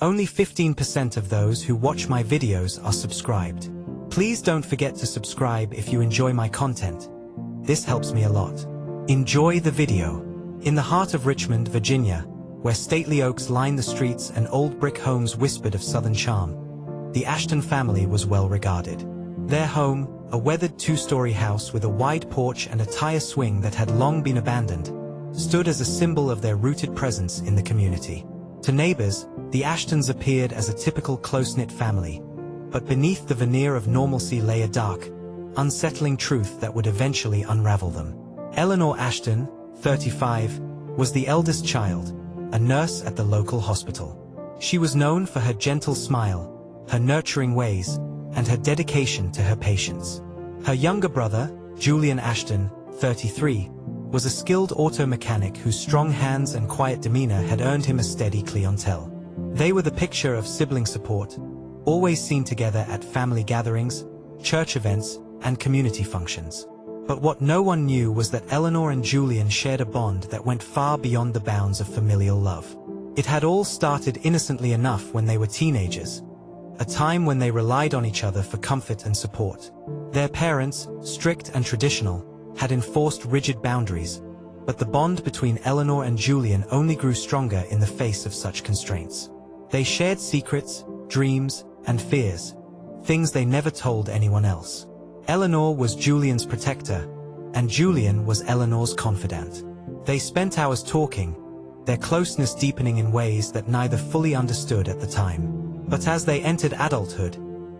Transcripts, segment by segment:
Only 15% of those who watch my videos are subscribed. Please don't forget to subscribe if you enjoy my content. This helps me a lot. Enjoy the video. In the heart of Richmond, Virginia, where stately oaks line the streets and old brick homes whispered of southern charm, the Ashton family was well regarded. Their home, a weathered two-story house with a wide porch and a tire swing that had long been abandoned, stood as a symbol of their rooted presence in the community. To neighbors, the Ashtons appeared as a typical close-knit family, but beneath the veneer of normalcy lay a dark, unsettling truth that would eventually unravel them. Eleanor Ashton, 35, was the eldest child, a nurse at the local hospital. She was known for her gentle smile, her nurturing ways, and her dedication to her patients. Her younger brother, Julian Ashton, 33, was a skilled auto mechanic whose strong hands and quiet demeanor had earned him a steady clientele. They were the picture of sibling support, always seen together at family gatherings, church events, and community functions. But what no one knew was that Eleanor and Julian shared a bond that went far beyond the bounds of familial love. It had all started innocently enough when they were teenagers, a time when they relied on each other for comfort and support. Their parents, strict and traditional, had enforced rigid boundaries, but the bond between Eleanor and Julian only grew stronger in the face of such constraints. They shared secrets, dreams, and fears, things they never told anyone else. Eleanor was Julian's protector, and Julian was Eleanor's confidant. They spent hours talking, their closeness deepening in ways that neither fully understood at the time. But as they entered adulthood,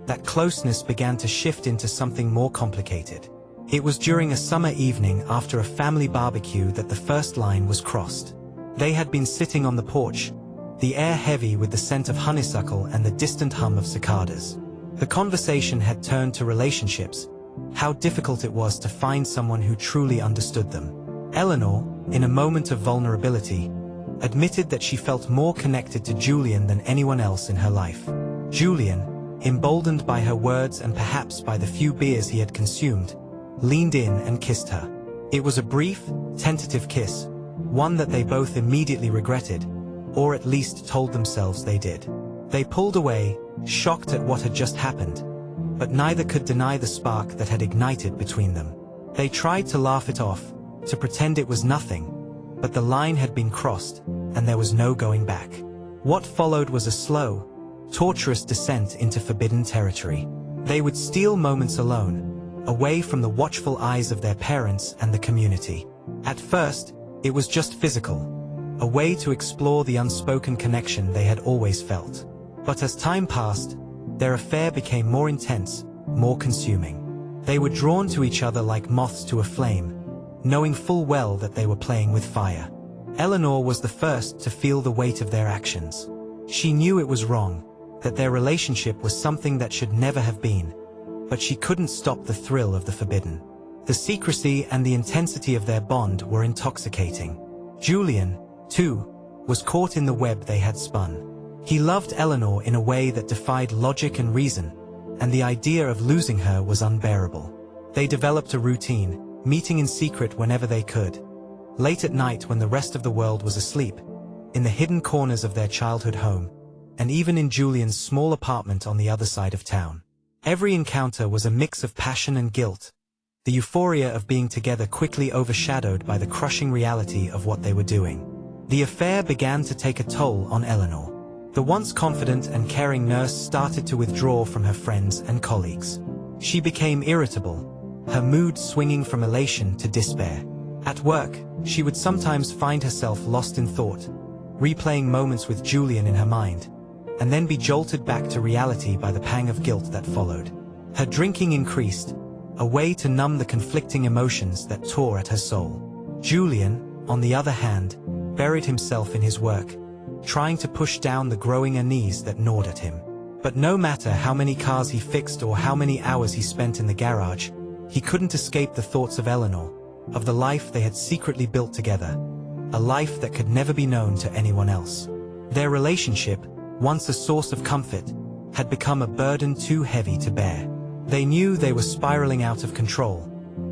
that closeness began to shift into something more complicated. It was during a summer evening after a family barbecue that the first line was crossed. They had been sitting on the porch, the air heavy with the scent of honeysuckle and the distant hum of cicadas. The conversation had turned to relationships, how difficult it was to find someone who truly understood them. Eleanor, in a moment of vulnerability, admitted that she felt more connected to Julian than anyone else in her life. Julian, emboldened by her words and perhaps by the few beers he had consumed, leaned in and kissed her. It was a brief, tentative kiss, one that they both immediately regretted, or at least told themselves they did. They pulled away, shocked at what had just happened, but neither could deny the spark that had ignited between them. They tried to laugh it off, to pretend it was nothing, but the line had been crossed, and there was no going back. What followed was a slow, torturous descent into forbidden territory. They would steal moments alone, away from the watchful eyes of their parents and the community. At first, it was just physical, a way to explore the unspoken connection they had always felt. But as time passed, their affair became more intense, more consuming. They were drawn to each other like moths to a flame, knowing full well that they were playing with fire. Eleanor was the first to feel the weight of their actions. She knew it was wrong, that their relationship was something that should never have been, but she couldn't stop the thrill of the forbidden. The secrecy and the intensity of their bond were intoxicating. Julian, too, was caught in the web they had spun. He loved Eleanor in a way that defied logic and reason, and the idea of losing her was unbearable. They developed a routine, meeting in secret whenever they could, late at night when the rest of the world was asleep, in the hidden corners of their childhood home, and even in Julian's small apartment on the other side of town. Every encounter was a mix of passion and guilt, the euphoria of being together quickly overshadowed by the crushing reality of what they were doing. The affair began to take a toll on Eleanor. The once confident and caring nurse started to withdraw from her friends and colleagues. She became irritable, her mood swinging from elation to despair. At work, she would sometimes find herself lost in thought, replaying moments with Julian in her mind, and then be jolted back to reality by the pang of guilt that followed. Her drinking increased, a way to numb the conflicting emotions that tore at her soul. Julian, on the other hand, buried himself in his work, trying to push down the growing unease that gnawed at him. But no matter how many cars he fixed or how many hours he spent in the garage, he couldn't escape the thoughts of Eleanor, of the life they had secretly built together, a life that could never be known to anyone else. Their relationship, once a source of comfort, had become a burden too heavy to bear. They knew they were spiraling out of control,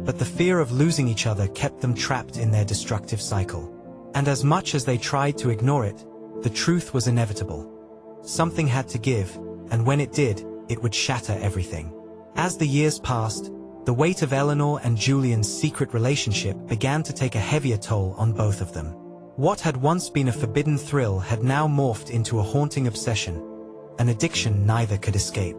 but the fear of losing each other kept them trapped in their destructive cycle. And as much as they tried to ignore it, the truth was inevitable. Something had to give, and when it did, it would shatter everything. As the years passed, the weight of Eleanor and Julian's secret relationship began to take a heavier toll on both of them. What had once been a forbidden thrill had now morphed into a haunting obsession, an addiction neither could escape.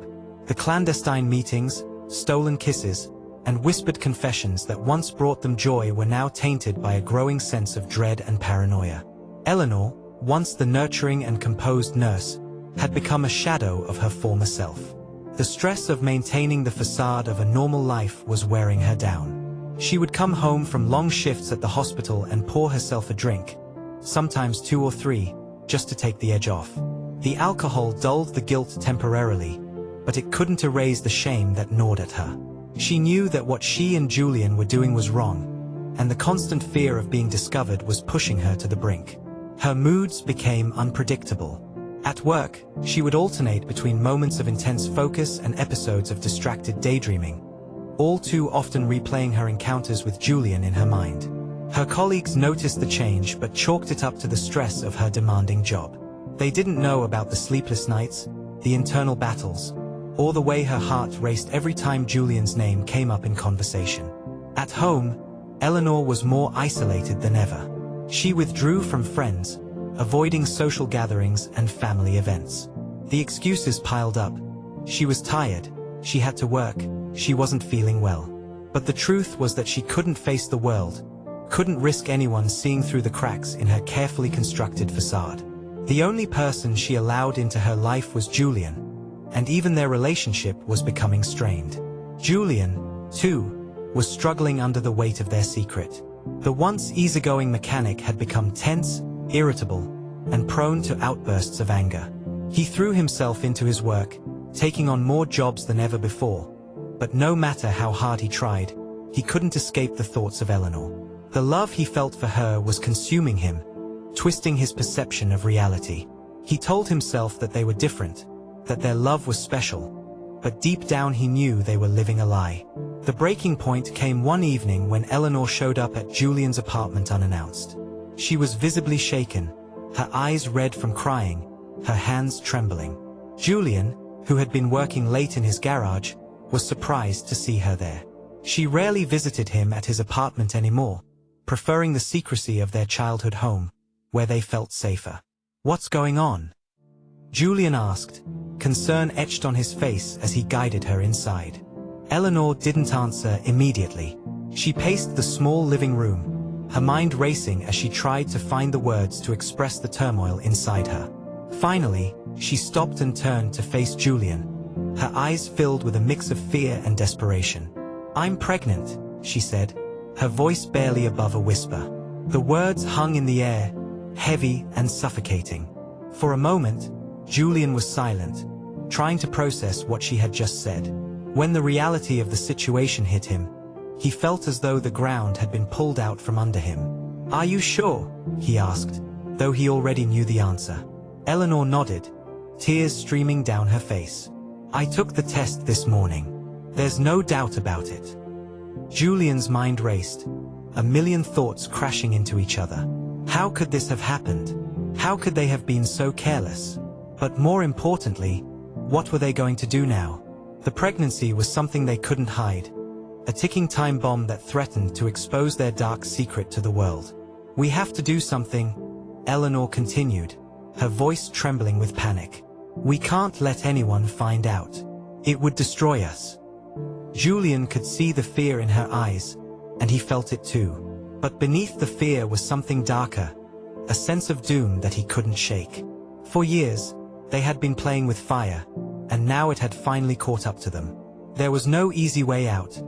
The clandestine meetings, stolen kisses, and whispered confessions that once brought them joy were now tainted by a growing sense of dread and paranoia. Eleanor, once the nurturing and composed nurse, had become a shadow of her former self. The stress of maintaining the facade of a normal life was wearing her down. She would come home from long shifts at the hospital and pour herself a drink, sometimes 2 or 3, just to take the edge off. The alcohol dulled the guilt temporarily, but it couldn't erase the shame that gnawed at her. She knew that what she and Julian were doing was wrong, and the constant fear of being discovered was pushing her to the brink. Her moods became unpredictable. At work, she would alternate between moments of intense focus and episodes of distracted daydreaming, all too often replaying her encounters with Julian in her mind. Her colleagues noticed the change but chalked it up to the stress of her demanding job. They didn't know about the sleepless nights, the internal battles, or the way her heart raced every time Julian's name came up in conversation. At home, Eleanor was more isolated than ever. She withdrew from friends, avoiding social gatherings and family events. The excuses piled up. She was tired, she had to work, she wasn't feeling well. But the truth was that she couldn't face the world, couldn't risk anyone seeing through the cracks in her carefully constructed facade. The only person she allowed into her life was Julian, and even their relationship was becoming strained. Julian, too, was struggling under the weight of their secret. The once easygoing mechanic had become tense, irritable, and prone to outbursts of anger. He threw himself into his work, taking on more jobs than ever before, but no matter how hard he tried, he couldn't escape the thoughts of Eleanor. The love he felt for her was consuming him, twisting his perception of reality. He told himself that they were different, that their love was special, but deep down he knew they were living a lie. The breaking point came one evening when Eleanor showed up at Julian's apartment unannounced. She was visibly shaken, her eyes red from crying, her hands trembling. Julian, who had been working late in his garage, was surprised to see her there. She rarely visited him at his apartment anymore, preferring the secrecy of their childhood home, where they felt safer. "What's going on?" Julian asked, concern etched on his face as he guided her inside. Eleanor didn't answer immediately. She paced the small living room, her mind racing as she tried to find the words to express the turmoil inside her. Finally, she stopped and turned to face Julian, her eyes filled with a mix of fear and desperation. "I'm pregnant," she said, her voice barely above a whisper. The words hung in the air, heavy and suffocating. For a moment, Julian was silent, trying to process what she had just said. When the reality of the situation hit him, he felt as though the ground had been pulled out from under him. "Are you sure?" he asked, though he already knew the answer. Eleanor nodded, tears streaming down her face. "I took the test this morning. There's no doubt about it." Julian's mind raced, a million thoughts crashing into each other. How could this have happened? How could they have been so careless? But more importantly, what were they going to do now? The pregnancy was something they couldn't hide, a ticking time bomb that threatened to expose their dark secret to the world. "We have to do something," Eleanor continued, her voice trembling with panic. "We can't let anyone find out. It would destroy us." Julian could see the fear in her eyes, and he felt it too. But beneath the fear was something darker, a sense of doom that he couldn't shake. For years, they had been playing with fire, and now it had finally caught up to them. There was no easy way out,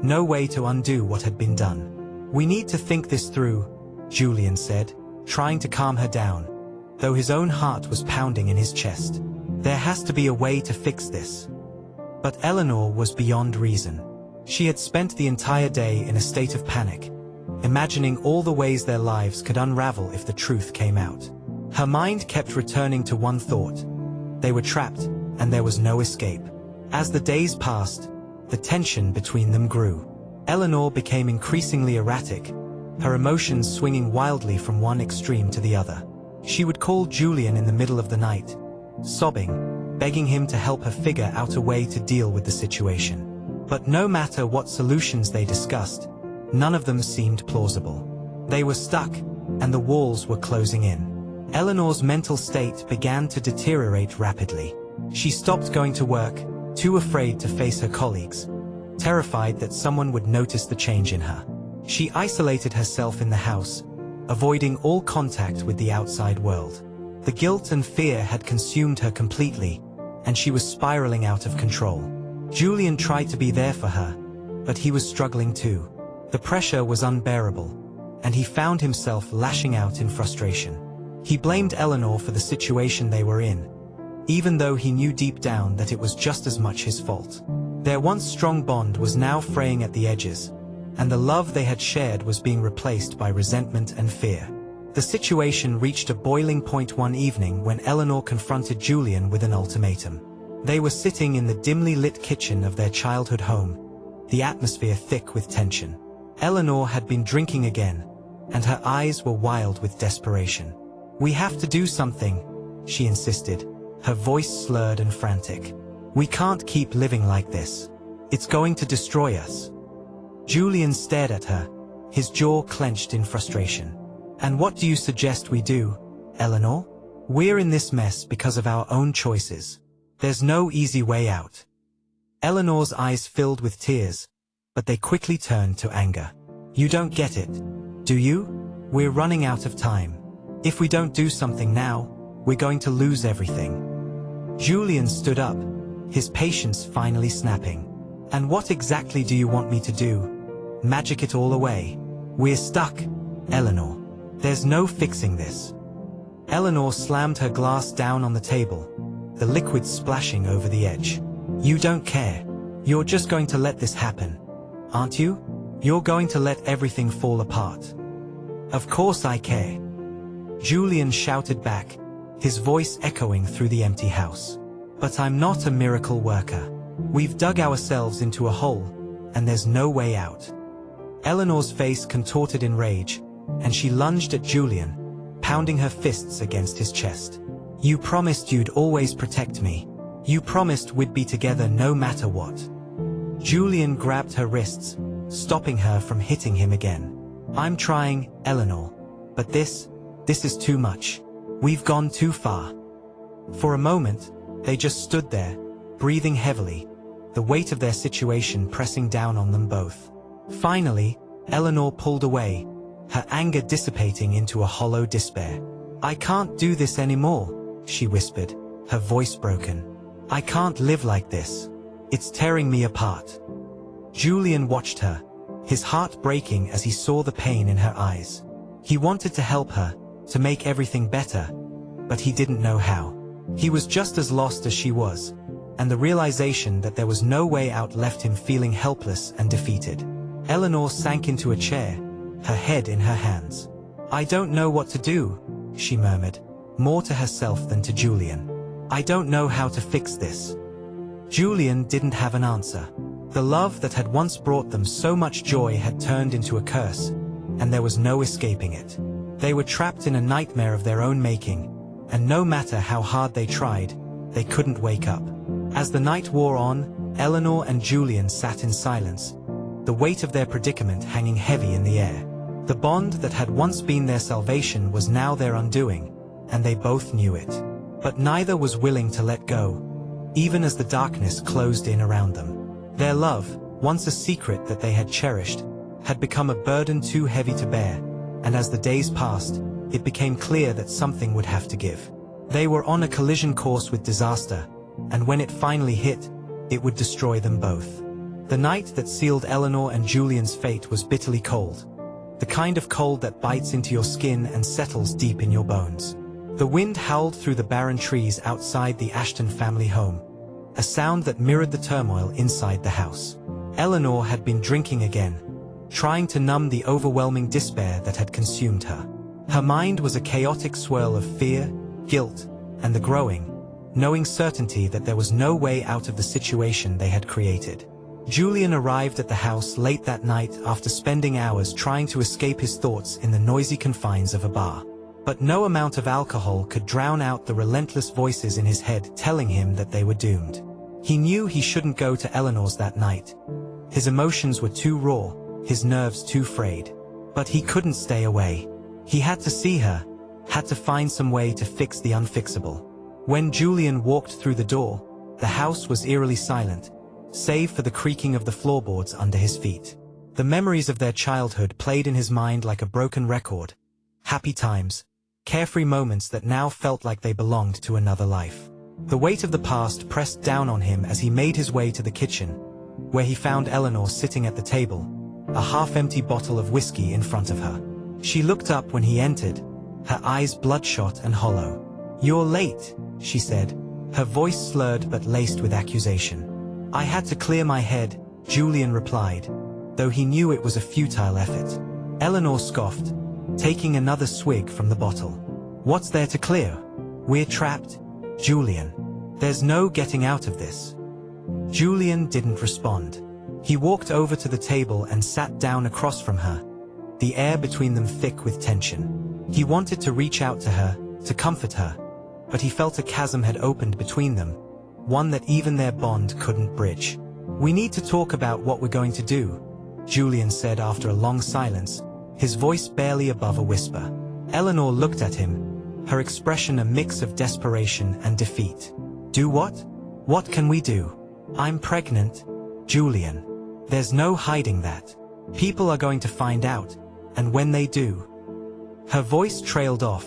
no way to undo what had been done. "We need to think this through," Julian said, trying to calm her down, though his own heart was pounding in his chest. "There has to be a way to fix this." But Eleanor was beyond reason. She had spent the entire day in a state of panic, imagining all the ways their lives could unravel if the truth came out. Her mind kept returning to one thought: they were trapped, and there was no escape. As the days passed, the tension between them grew. Eleanor became increasingly erratic, her emotions swinging wildly from one extreme to the other. She would call Julian in the middle of the night, sobbing, begging him to help her figure out a way to deal with the situation. But no matter what solutions they discussed, none of them seemed plausible. They were stuck, and the walls were closing in. Eleanor's mental state began to deteriorate rapidly. She stopped going to work, too afraid to face her colleagues, terrified that someone would notice the change in her. She isolated herself in the house, avoiding all contact with the outside world. The guilt and fear had consumed her completely, and she was spiraling out of control. Julian tried to be there for her, but he was struggling too. The pressure was unbearable, and he found himself lashing out in frustration. He blamed Eleanor for the situation they were in, even though he knew deep down that it was just as much his fault. Their once strong bond was now fraying at the edges, and the love they had shared was being replaced by resentment and fear. The situation reached a boiling point one evening when Eleanor confronted Julian with an ultimatum. They were sitting in the dimly lit kitchen of their childhood home, the atmosphere thick with tension. Eleanor had been drinking again, and her eyes were wild with desperation. "We have to do something," she insisted, her voice slurred and frantic. "We can't keep living like this. It's going to destroy us." Julian stared at her, his jaw clenched in frustration. "And what do you suggest we do, Eleanor? We're in this mess because of our own choices. There's no easy way out." Eleanor's eyes filled with tears, but they quickly turned to anger. "You don't get it, do you? We're running out of time. If we don't do something now, we're going to lose everything." Julian stood up, his patience finally snapping. "And what exactly do you want me to do? Magic it all away? We're stuck, Eleanor. There's no fixing this." Eleanor slammed her glass down on the table, the liquid splashing over the edge. "You don't care. You're just going to let this happen, aren't you? You're going to let everything fall apart." "Of course I care," Julian shouted back, his voice echoing through the empty house. "But I'm not a miracle worker. We've dug ourselves into a hole, and there's no way out." Eleanor's face contorted in rage, and she lunged at Julian, pounding her fists against his chest. "You promised you'd always protect me. You promised we'd be together no matter what." Julian grabbed her wrists, stopping her from hitting him again. "I'm trying, Eleanor, but this is too much. We've gone too far." For a moment, they just stood there, breathing heavily, the weight of their situation pressing down on them both. Finally, Eleanor pulled away, her anger dissipating into a hollow despair. "I can't do this anymore," she whispered, her voice broken. "I can't live like this. It's tearing me apart." Julian watched her, his heart breaking as he saw the pain in her eyes. He wanted to help her, to make everything better, but he didn't know how. He was just as lost as she was, and the realization that there was no way out left him feeling helpless and defeated. Eleanor sank into a chair, her head in her hands. "I don't know what to do," she murmured, more to herself than to Julian. "I don't know how to fix this." Julian didn't have an answer. The love that had once brought them so much joy had turned into a curse, and there was no escaping it. They were trapped in a nightmare of their own making, and no matter how hard they tried, they couldn't wake up. As the night wore on, Eleanor and Julian sat in silence, the weight of their predicament hanging heavy in the air. The bond that had once been their salvation was now their undoing, and they both knew it. But neither was willing to let go, even as the darkness closed in around them. Their love, once a secret that they had cherished, had become a burden too heavy to bear, and as the days passed, it became clear that something would have to give. They were on a collision course with disaster, and when it finally hit, it would destroy them both. The night that sealed Eleanor and Julian's fate was bitterly cold, the kind of cold that bites into your skin and settles deep in your bones. The wind howled through the barren trees outside the Ashton family home, a sound that mirrored the turmoil inside the house. Eleanor had been drinking again, trying to numb the overwhelming despair that had consumed her. Her mind was a chaotic swirl of fear, guilt, and the growing, knowing certainty that there was no way out of the situation they had created. Julian arrived at the house late that night after spending hours trying to escape his thoughts in the noisy confines of a bar. But no amount of alcohol could drown out the relentless voices in his head telling him that they were doomed. He knew he shouldn't go to Eleanor's that night. His emotions were too raw, his nerves too frayed. But he couldn't stay away. He had to see her, had to find some way to fix the unfixable. When Julian walked through the door, the house was eerily silent, save for the creaking of the floorboards under his feet. The memories of their childhood played in his mind like a broken record. Happy times, carefree moments that now felt like they belonged to another life. The weight of the past pressed down on him as he made his way to the kitchen, where he found Eleanor sitting at the table, a half-empty bottle of whiskey in front of her. She looked up when he entered, her eyes bloodshot and hollow. "You're late," she said, her voice slurred but laced with accusation. "I had to clear my head," Julian replied, though he knew it was a futile effort. Eleanor scoffed, taking another swig from the bottle. "What's there to clear? We're trapped, Julian. There's no getting out of this." Julian didn't respond. He walked over to the table and sat down across from her, the air between them thick with tension. He wanted to reach out to her, to comfort her, but he felt a chasm had opened between them, one that even their bond couldn't bridge. "We need to talk about what we're going to do," Julian said after a long silence, his voice barely above a whisper. Eleanor looked at him, her expression a mix of desperation and defeat. "Do what? What can we do?" "I'm pregnant, Julian. There's no hiding that. People are going to find out, and when they do..." Her voice trailed off,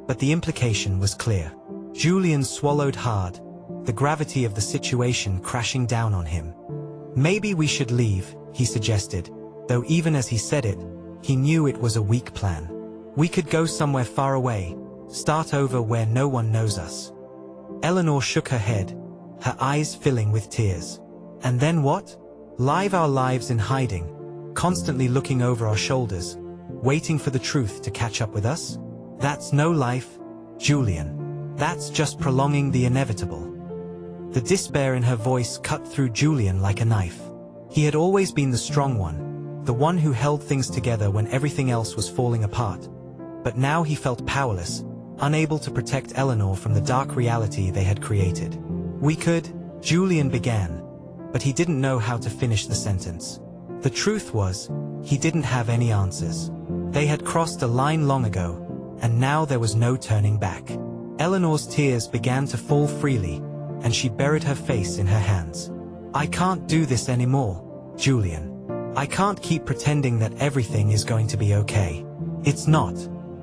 but the implication was clear. Julian swallowed hard, the gravity of the situation crashing down on him. "Maybe we should leave," he suggested, though even as he said it, he knew it was a weak plan. "We could go somewhere far away, start over where no one knows us." Eleanor shook her head, her eyes filling with tears. "And then what? Live our lives in hiding, constantly looking over our shoulders, waiting for the truth to catch up with us? That's no life, Julian. That's just prolonging the inevitable." The despair in her voice cut through Julian like a knife. He had always been the strong one, the one who held things together when everything else was falling apart. But now he felt powerless, unable to protect Eleanor from the dark reality they had created. "We could," Julian began, but he didn't know how to finish the sentence. The truth was, he didn't have any answers. They had crossed a line long ago, and now there was no turning back. Eleanor's tears began to fall freely, and she buried her face in her hands. "I can't do this anymore, Julian. I can't keep pretending that everything is going to be okay. It's not.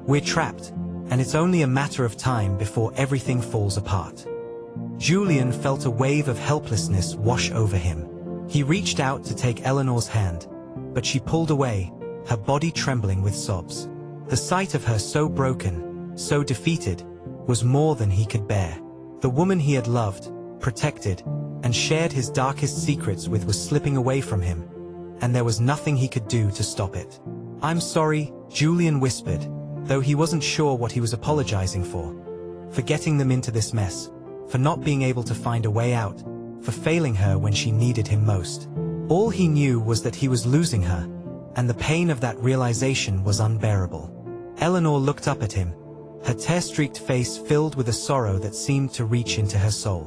We're trapped, and it's only a matter of time before everything falls apart." Julian felt a wave of helplessness wash over him. He reached out to take Eleanor's hand, but she pulled away, her body trembling with sobs. The sight of her so broken, so defeated, was more than he could bear. The woman he had loved, protected, and shared his darkest secrets with was slipping away from him, and there was nothing he could do to stop it. "I'm sorry," Julian whispered, though he wasn't sure what he was apologizing for getting them into this mess, for not being able to find a way out, for failing her when she needed him most. All he knew was that he was losing her, and the pain of that realization was unbearable. Eleanor looked up at him, her tear-streaked face filled with a sorrow that seemed to reach into her soul.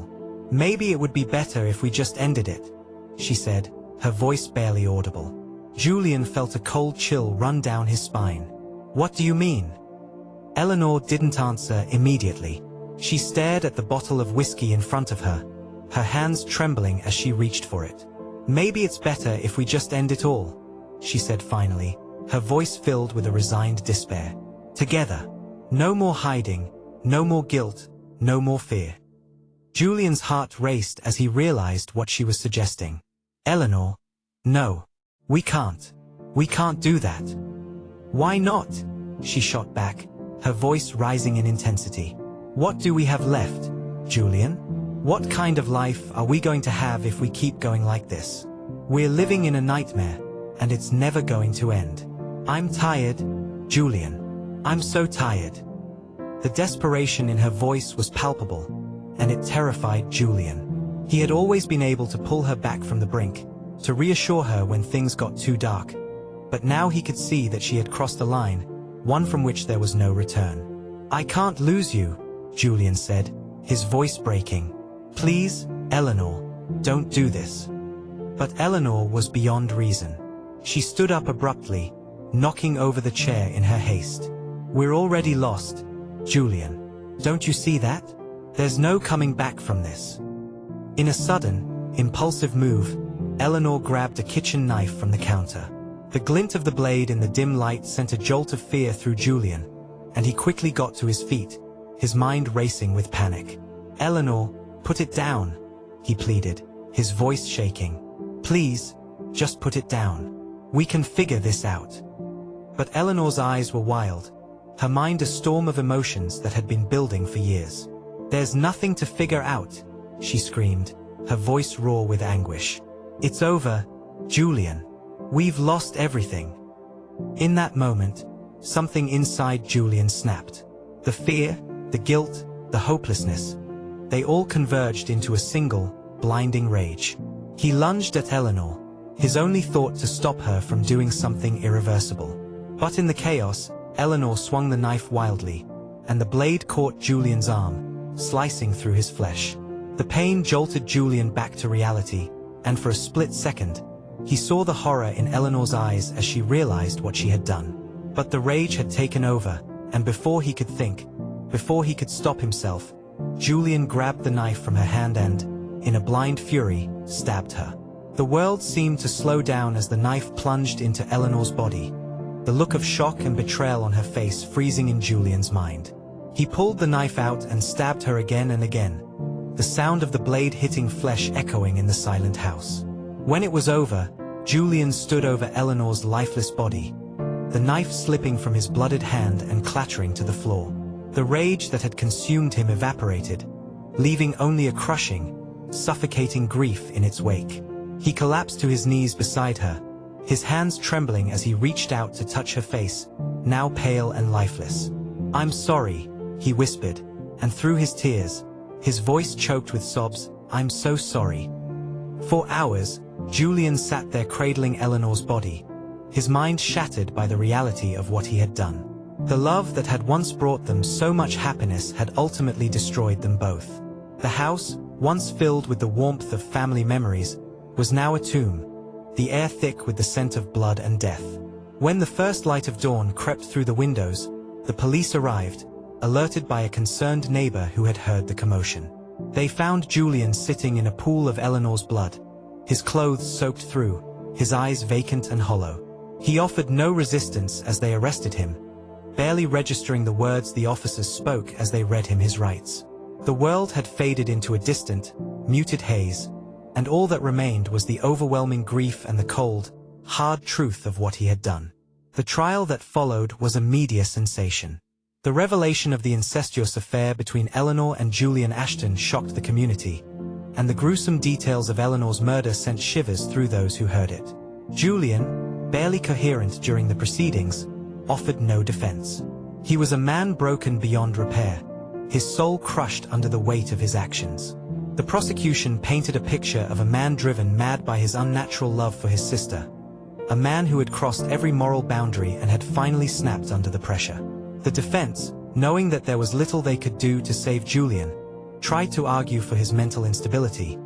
"Maybe it would be better if we just ended it," she said, her voice barely audible. Julian felt a cold chill run down his spine. "What do you mean?" Eleanor didn't answer immediately. She stared at the bottle of whiskey in front of her, her hands trembling as she reached for it. "Maybe it's better if we just end it all," she said finally, her voice filled with a resigned despair. "Together. No more hiding, no more guilt, no more fear." Julian's heart raced as he realized what she was suggesting. "Eleanor, no. We can't. We can't do that." "Why not?" she shot back, her voice rising in intensity. "What do we have left, Julian? What kind of life are we going to have if we keep going like this? We're living in a nightmare, and it's never going to end. I'm tired, Julian. I'm so tired." The desperation in her voice was palpable, and it terrified Julian. He had always been able to pull her back from the brink, to reassure her when things got too dark. But now he could see that she had crossed a line, one from which there was no return. "I can't lose you," Julian said, his voice breaking. "Please, Eleanor, don't do this." But Eleanor was beyond reason. She stood up abruptly, knocking over the chair in her haste. "We're already lost, Julian. Don't you see that? There's no coming back from this." In a sudden, impulsive move, Eleanor grabbed a kitchen knife from the counter. The glint of the blade in the dim light sent a jolt of fear through Julian, and he quickly got to his feet, his mind racing with panic. "Eleanor, put it down," he pleaded, his voice shaking. "Please, just put it down. We can figure this out." But Eleanor's eyes were wild, her mind a storm of emotions that had been building for years. "There's nothing to figure out," she screamed, her voice raw with anguish. "It's over, Julian. We've lost everything." In that moment, something inside Julian snapped. The fear, the guilt, the hopelessness, they all converged into a single, blinding rage. He lunged at Eleanor, his only thought to stop her from doing something irreversible. But in the chaos, Eleanor swung the knife wildly, and the blade caught Julian's arm, slicing through his flesh. The pain jolted Julian back to reality, and for a split second, he saw the horror in Eleanor's eyes as she realized what she had done. But the rage had taken over, and before he could think, before he could stop himself, Julian grabbed the knife from her hand and, in a blind fury, stabbed her. The world seemed to slow down as the knife plunged into Eleanor's body, the look of shock and betrayal on her face freezing in Julian's mind. He pulled the knife out and stabbed her again and again, the sound of the blade hitting flesh echoing in the silent house. When it was over, Julian stood over Eleanor's lifeless body, the knife slipping from his blooded hand and clattering to the floor. The rage that had consumed him evaporated, leaving only a crushing, suffocating grief in its wake. He collapsed to his knees beside her, his hands trembling as he reached out to touch her face, now pale and lifeless. "I'm sorry," he whispered, and through his tears, his voice choked with sobs, "I'm so sorry." For hours, Julian sat there cradling Eleanor's body, his mind shattered by the reality of what he had done. The love that had once brought them so much happiness had ultimately destroyed them both. The house, once filled with the warmth of family memories, was now a tomb, the air thick with the scent of blood and death. When the first light of dawn crept through the windows, the police arrived, alerted by a concerned neighbor who had heard the commotion. They found Julian sitting in a pool of Eleanor's blood, his clothes soaked through, his eyes vacant and hollow. He offered no resistance as they arrested him, barely registering the words the officers spoke as they read him his rights. The world had faded into a distant, muted haze, and all that remained was the overwhelming grief and the cold, hard truth of what he had done. The trial that followed was a media sensation. The revelation of the incestuous affair between Eleanor and Julian Ashton shocked the community, and the gruesome details of Eleanor's murder sent shivers through those who heard it. Julian, barely coherent during the proceedings, offered no defense. He was a man broken beyond repair, his soul crushed under the weight of his actions. The prosecution painted a picture of a man driven mad by his unnatural love for his sister, a man who had crossed every moral boundary and had finally snapped under the pressure. The defense, knowing that there was little they could do to save Julian, tried to argue for his mental instability,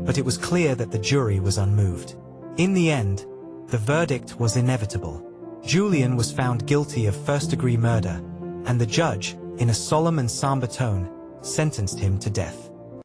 but it was clear that the jury was unmoved. In the end, the verdict was inevitable. Julian was found guilty of first-degree murder, and the judge, in a solemn and somber tone, sentenced him to death.